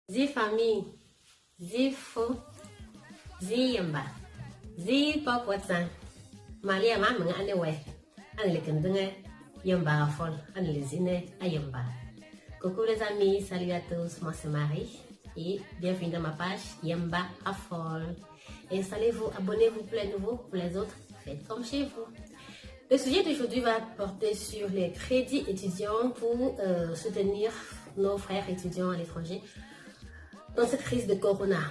Zi famille, zi fo, zi yamba, zi pokwatan. Malia mama ane we, ane le kendenge yamba fol, ane le zine a yamba. Coucou les amis, salut à tous, moi c'est Marie et bienvenue dans ma page Yamba à Folle. Installez-vous, abonnez-vous pour les nouveaux, pour les autres, faites comme chez vous. Le sujet d'aujourd'hui va porter sur les crédits étudiants pour soutenir nos frères étudiants à l'étranger dans cette crise de Corona.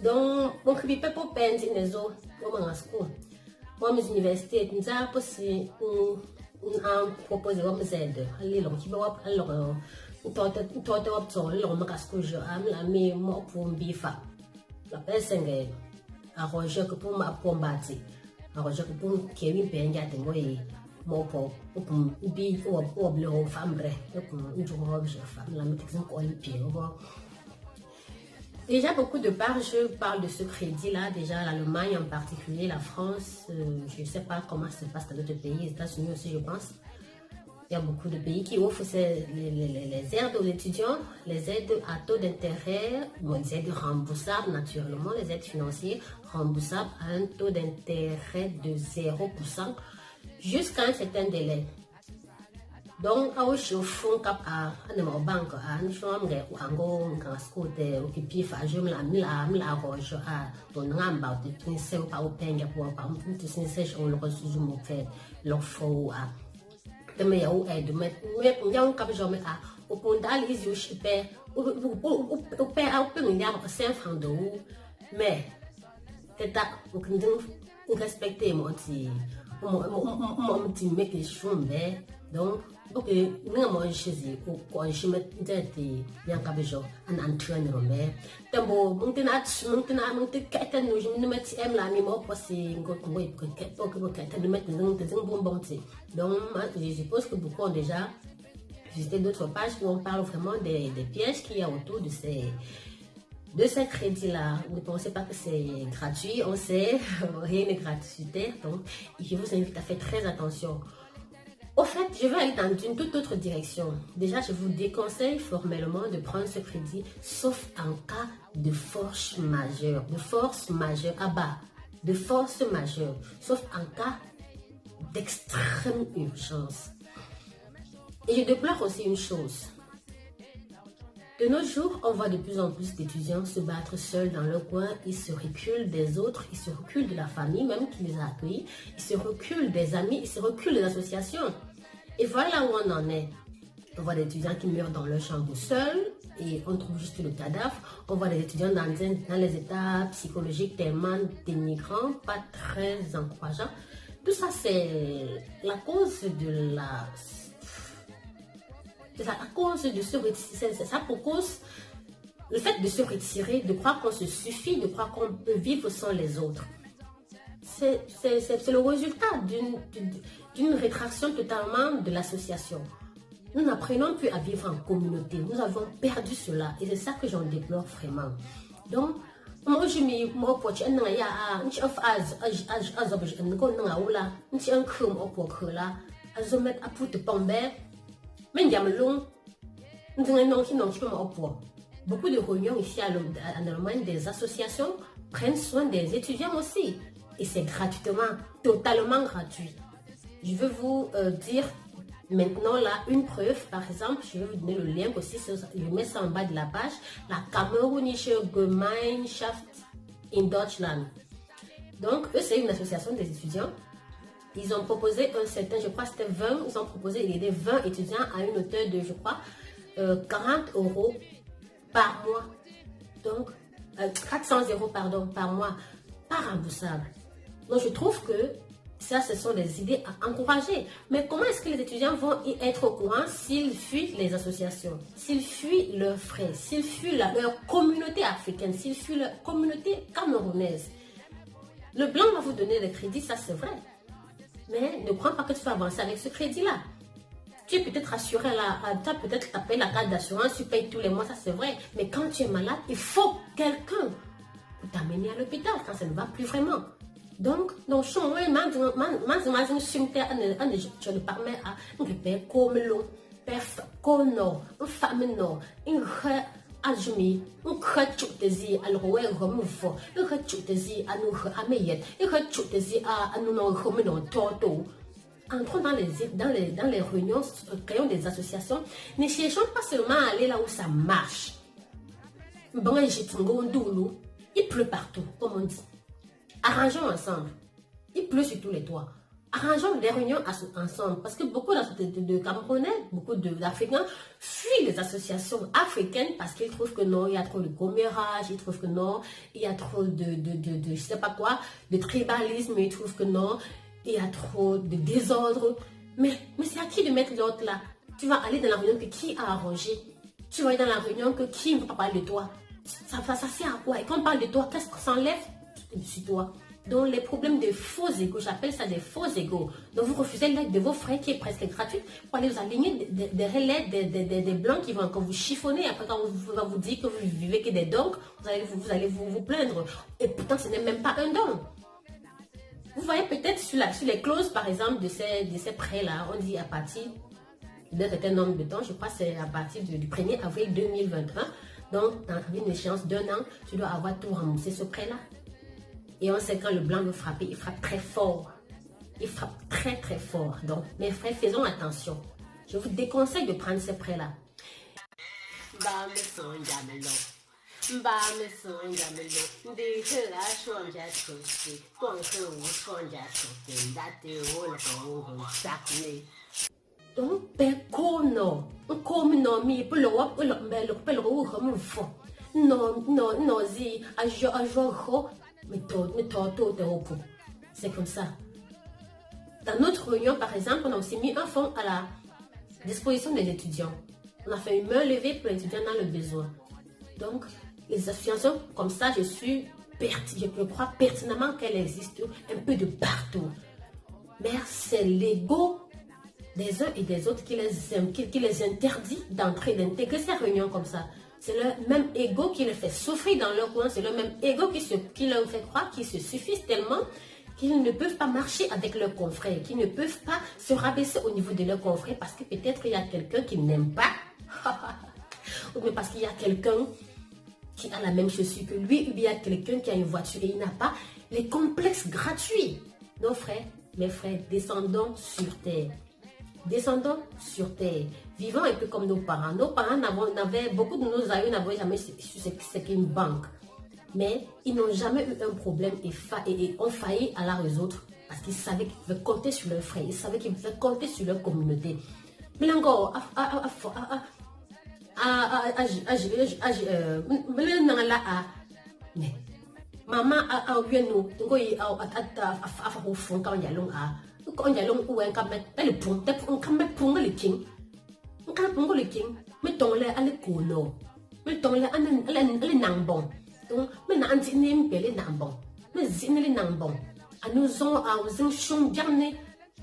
Donc, mon crédit pas pour peine les autres, moi school. Moi, mes universités, nous avons possible proposer des aides. Les gens qui veulent alors, la personne est arrangée que pour ma combattre. Arrangée que pour Kevin Penga de moi et mon pauvre, pour bi ou bleu femme vrai, pour une journée femme, la médecine qu'on y pied. Déjà, beaucoup de part, je parle de ce crédit-là. Déjà, l'Allemagne en particulier, la France, je ne sais pas comment ça se passe dans d'autres pays, les États-Unis aussi, je pense. Il y a beaucoup de pays qui offrent les aides aux étudiants, les aides à taux d'intérêt, les aides remboursables naturellement, les aides financières remboursables à un taux d'intérêt de 0% jusqu'à un certain délai. Donc, à au fond cap à une banque à une chambre ou en school de occuper je me la roche à ton amba de pincer pas au peine pour pas me pincer on le reçu mon fait leur faux à de me ya ou aide mais un cap jamais à au point d'aller les yeux chipé ou père à peu milliard 5 francs d'euros mais c'est à ou respecter mon petit mec qui chôme donc ok nous avons choisi quoi je me disais bien cabejo un entraîneur mais tembo maintenant quand nous je me mets aime la mémoire parce que donc je suppose que beaucoup ont déjà visité d'autres pages où on parle vraiment des pièges qu'il y a autour de ces crédits-là. Ne pensez pas que c'est gratuit, on sait, rien n'est gratuité, donc je vous invite à faire très attention. Au fait, je vais aller dans une toute autre direction. Déjà, je vous déconseille formellement de prendre ce crédit, sauf en cas de force majeure, de force majeure, sauf en cas d'extrême urgence. Et je déplore aussi une chose. De nos jours, on voit de plus en plus d'étudiants se battre seuls dans leur coin. Ils se reculent des autres, ils se reculent de la famille même qui les a accueillis. Ils se reculent des amis, ils se reculent des associations. Et voilà où on en est. On voit des étudiants qui meurent dans leur chambre seuls et on trouve juste le cadavre. On voit des étudiants dans les états psychologiques tellement dénigrants, pas très encourageants. Tout ça, c'est la cause de le fait de se retirer, de croire qu'on se suffit, de croire qu'on peut vivre sans les autres. C'est le résultat d'une rétraction totalement de l'association. Nous n'apprenons plus à vivre en communauté. Nous avons perdu cela et c'est ça que j'en déplore vraiment. Donc, moi je me reproche un beaucoup de réunions ici en Allemagne, des associations prennent soin des étudiants aussi. Et c'est gratuitement, totalement gratuit. Je vais vous dire maintenant là une preuve. Par exemple, je vais vous donner le lien aussi. Je mets ça en bas de la page. La Kamerunische Gemeinschaft in Deutschland. Donc, eux, c'est une association des étudiants. Ils ont proposé un certain, je crois que c'était 20, ils ont proposé d'aider 20 étudiants à une hauteur de, je crois, 40 € par mois. Donc, 400 € pardon, par mois, pas remboursable. Donc, je trouve que ça, ce sont des idées à encourager. Mais comment est-ce que les étudiants vont y être au courant s'ils fuient les associations, s'ils fuient leurs frères, s'ils fuient leur communauté africaine, s'ils fuient leur communauté camerounaise? Le blanc va vous donner le crédit, ça c'est vrai. Mais ne crois pas que tu vas avancer avec ce crédit-là. Tu es peut-être assuré, tu as peut-être tapé la carte d'assurance, tu payes tous les mois, ça c'est vrai. Mais quand tu es malade, il faut quelqu'un pour t'amener à l'hôpital quand ça ne va plus vraiment. Donc, je le permets à une comme l'eau, une femme, azumi ukhatshutezi alrowe mufo ukhatshutezi anuhe ameyet ukhatshutezi anuno homino toto. Entrons dans les réunions, créons des associations, ne cherchons pas seulement à aller là où ça marche. Il pleut partout, comme on dit. Arrangeons ensemble. Il pleut sur tous les toits. Arrangeons des réunions ensemble. Parce que beaucoup de Camerounais, beaucoup d'Africains fuient les associations africaines parce qu'ils trouvent que non, il y a trop de commérage, ils trouvent que non, il y a trop de je sais pas quoi, de tribalisme, ils trouvent que non, il y a trop de désordre. Mais c'est à qui de mettre l'autre là? Tu vas aller dans la réunion que qui a arrangé? Tu vas aller dans la réunion que qui ne va pas parler de toi? Ça sert à quoi? Et quand on parle de toi, qu'est-ce qu'on s'enlève sur toi? Donc les problèmes de faux égos, j'appelle ça des faux égos. Donc vous refusez l'aide de vos frères qui est presque gratuite pour aller vous aligner derrière l'aide des blancs qui vont encore vous chiffonner. Après quand on va vous dire que vous vivez que des dons, vous allez vous plaindre. Et pourtant ce n'est même pas un don. Vous voyez peut-être sur les clauses par exemple de ces prêts-là, on dit à partir d'un certain nombre de temps, je crois que c'est à partir du 1er avril 2021. Donc dans une échéance d'un an, tu dois avoir tout remboursé ce prêt-là. Et on sait quand le blanc veut frapper, il frappe très fort. Il frappe très très fort. Donc mes frères, faisons attention. Je vous déconseille de prendre ces prêts-là. Donc, pecono, comme non, mi pour le wap, le pelo comme fond. Non, zi, c'est comme ça. Dans notre réunion, par exemple, on a aussi mis un fonds à la disposition des étudiants. On a fait une main levée pour les étudiants dans le besoin. Donc, les associations comme ça, je crois pertinemment qu'elles existent un peu de partout. Mais c'est l'ego des uns et des autres qui les interdit d'intégrer ces réunions comme ça. C'est le même ego qui les fait souffrir dans leur coin. C'est le même ego qui leur fait croire qu'ils se suffisent tellement qu'ils ne peuvent pas marcher avec leurs confrères, qu'ils ne peuvent pas se rabaisser au niveau de leurs confrères parce que peut-être il y a quelqu'un qui n'aime pas. Ou bien parce qu'il y a quelqu'un qui a la même chaussure que lui, ou bien il y a quelqu'un qui a une voiture et il n'a pas les complexes gratuits. Nos frères, mes frères, descendons sur terre. Descendons sur terre. Vivons un peu comme nos parents. Nos parents beaucoup de nos aïeux n'avaient jamais su ce qu'est une banque. Mais ils n'ont jamais eu un problème et ont failli à la résoudre parce qu'ils savaient qu'ils pouvaient compter sur leurs frères. Ils savaient qu'ils pouvaient compter sur leur communauté. Mais encore, maman a eu nous, quand il y a long ou un camet, elle pond, on camet pond le king. On camet pond le king, mettons les à l'écono, mettons les à les nambon. Donc, maintenant, on dit les nambon, mais zine les nambon. À nous on a aux chons garnés,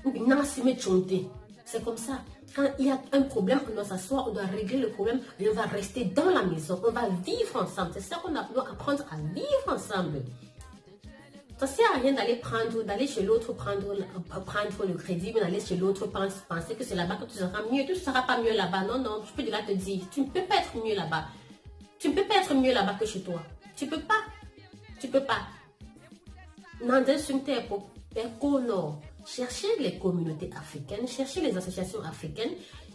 on a si méchonté. C'est comme ça. Quand il y a un problème, on doit s'asseoir, on doit régler le problème et on va rester dans la maison. On va vivre ensemble. C'est ça qu'on doit apprendre à vivre ensemble. Ça ne sert à rien d'aller chez l'autre prendre le crédit, mais d'aller chez l'autre penser que c'est là-bas que tu seras mieux. Tu ne seras pas mieux là-bas. Non, je peux déjà te dire, tu ne peux pas être mieux là-bas. Tu ne peux pas être mieux là-bas que chez toi. Tu ne peux pas. Tu ne peux pas. Cherchez les communautés africaines, cherchez les associations africaines.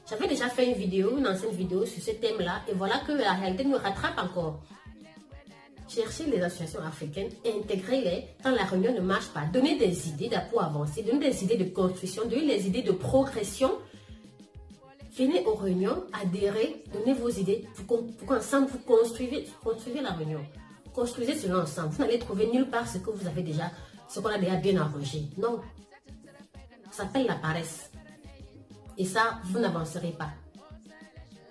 J'avais déjà fait une ancienne vidéo sur ce thème-là, et voilà que la réalité nous rattrape encore. Cherchez les associations africaines, intégrez-les quand la réunion ne marche pas. Donnez des idées pour avancer, donnez des idées de construction, donnez des idées de progression. Venez aux réunions, adhérez, donnez vos idées pour qu'ensemble vous construisez la réunion. Construisez cela ensemble. Vous n'allez trouver nulle part ce que vous avez déjà, ce qu'on a déjà bien arrangé. Non. Ça s'appelle la paresse. Et ça, vous n'avancerez pas.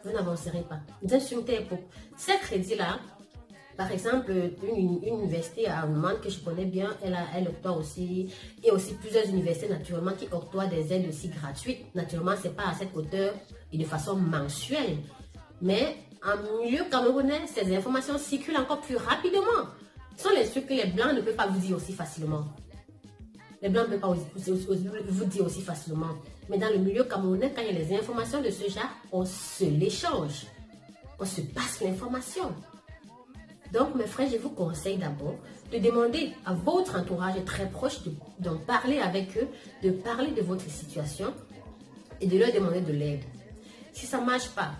Vous n'avancerez pas. D'insulter pour ces crédits-là. Par exemple, une université à Allemagne que je connais bien, elle octroie aussi, et aussi plusieurs universités naturellement qui octroient des aides aussi gratuites. Naturellement, ce n'est pas à cette hauteur et de façon mensuelle. Mais en milieu camerounais, ces informations circulent encore plus rapidement. Ce sont les trucs que les Blancs ne peuvent pas vous dire aussi facilement. Les Blancs ne peuvent pas vous dire aussi facilement. Mais dans le milieu camerounais, quand il y a les informations de ce genre, on se l'échange. on se passe l'information. Donc, mes frères, je vous conseille d'abord de demander à votre entourage très proche d'en parler avec eux, de parler de votre situation et de leur demander de l'aide. Si ça ne marche pas,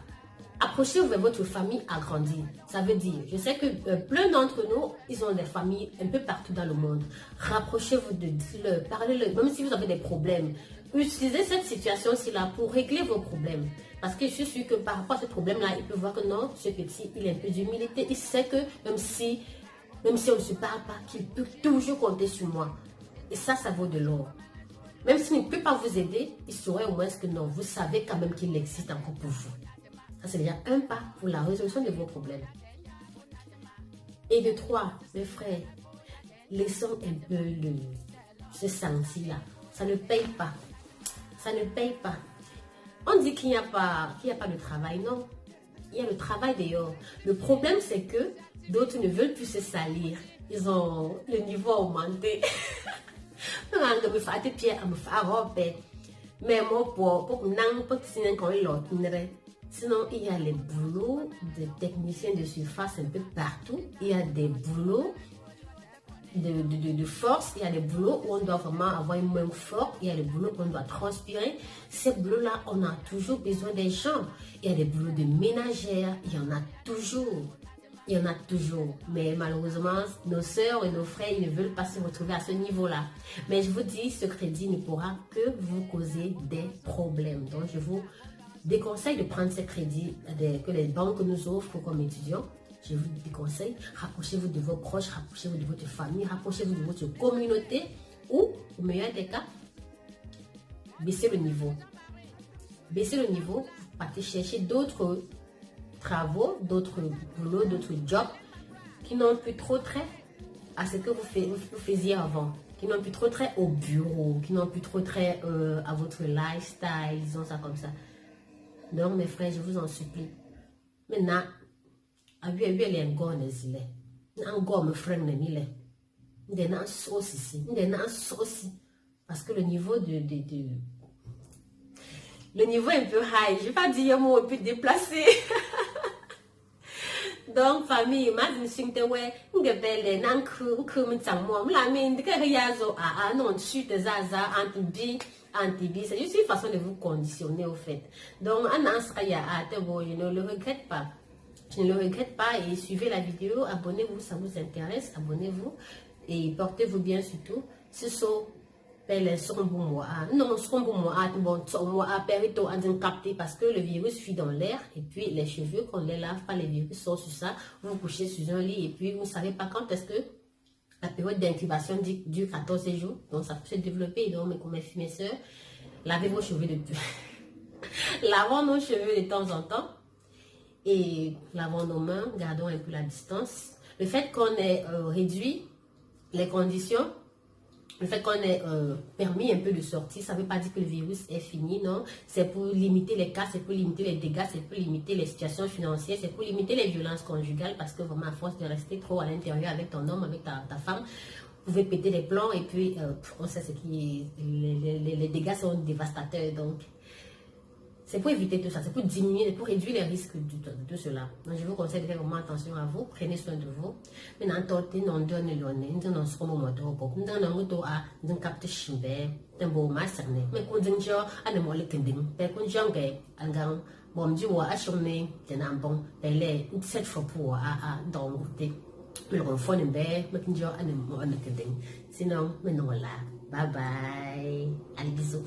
approchez-vous de votre famille agrandie. Ça veut dire, je sais que plein d'entre nous, ils ont des familles un peu partout dans le monde. Rapprochez-vous de parlez-leur, même si vous avez des problèmes. Utilisez cette situation-ci là pour régler vos problèmes. Parce que je suis sûre que par rapport à ce problème-là, il peut voir que non, ce petit, il a un peu d'humilité. Il sait que même si on ne se parle pas, qu'il peut toujours compter sur moi. Et ça vaut de l'or. Même s'il ne peut pas vous aider, il saurait au moins que non, vous savez quand même qu'il existe encore pour vous. Ça, c'est déjà un pas pour la résolution de vos problèmes. Et de 3, mes frères, laissons un peu ce senti-là. Ça ne paye pas. Ça ne paye pas. On dit qu'il n'y a pas de travail. Non, il y a le travail dehors. Le problème, c'est que d'autres ne veulent plus se salir. Ils ont le niveau augmenté. Mais moi, sinon, il y a les boulots de techniciens de surface un peu partout. Il y a des boulots de force, il y a des boulots où on doit vraiment avoir une main forte, il y a des boulots où on doit transpirer. Ces boulots-là, on a toujours besoin des gens. Il y a des boulots de ménagère, il y en a toujours. Il y en a toujours. Mais malheureusement, nos sœurs et nos frères, ils ne veulent pas se retrouver à ce niveau-là. Mais je vous dis, ce crédit ne pourra que vous causer des problèmes. Donc, je vous déconseille de prendre ces crédits que les banques nous offrent comme étudiants. Je vous déconseille, rapprochez-vous de vos proches, rapprochez-vous de votre famille, rapprochez-vous de votre communauté ou, au meilleur des cas, baissez le niveau. Baissez le niveau, partez chercher d'autres travaux, d'autres boulots, d'autres jobs qui n'ont plus trop trait à ce que vous faisiez avant, qui n'ont plus trop trait au bureau, qui n'ont plus trop trait à votre lifestyle, disons ça comme ça. Donc, mes frères, je vous en supplie. Maintenant, parce que le niveau le niveau est un peu high. Je ne vais pas dire un mot un peu déplacé. Donc, famille, je suis un peu c'est juste une façon de vous conditionner au fait. Donc, je ne le regrette pas. Je ne le regrette pas et suivez la vidéo, abonnez-vous, ça vous intéresse, abonnez-vous et portez-vous bien surtout. Ce sont les non, parce que le virus fuit dans l'air et puis les cheveux, quand on les lave pas, les virus sont sur ça, vous vous couchez sur un lit et puis vous ne savez pas quand est-ce que la période d'incubation dure 14 jours, donc ça peut se développer. Donc, mes soeurs, lavez vos cheveux lavons nos cheveux de temps en temps. Et lavons nos mains, gardons un peu la distance. Le fait qu'on ait réduit les conditions, le fait qu'on ait permis un peu de sortir, ça ne veut pas dire que le virus est fini, non. C'est pour limiter les cas, c'est pour limiter les dégâts, c'est pour limiter les situations financières, c'est pour limiter les violences conjugales, parce que vraiment à force de rester trop à l'intérieur avec ton homme, avec ta femme, vous pouvez péter des plombs et puis on sait ce qui est, les dégâts sont dévastateurs. Donc, c'est pour éviter tout ça, c'est pour diminuer, pour réduire les risques de tout cela. Donc, je vous conseille de faire vraiment attention à vous, prenez soin de vous. Maintenant, tortez, non, donnez-le, nous en serons au moto, nous en à nous capter chimbe, un beau masser, mais qu'on dit, à ne molle qu'un ding, mais qu'on jonge, un gang, bon, du wa, à chômer, d'un ambon, elle cette fois pour dans le côté. Mais le fond est bien, mais qu'on dit, à ne molle qu'un ding. Sinon, mais non, là, bye bye, allez, bisous.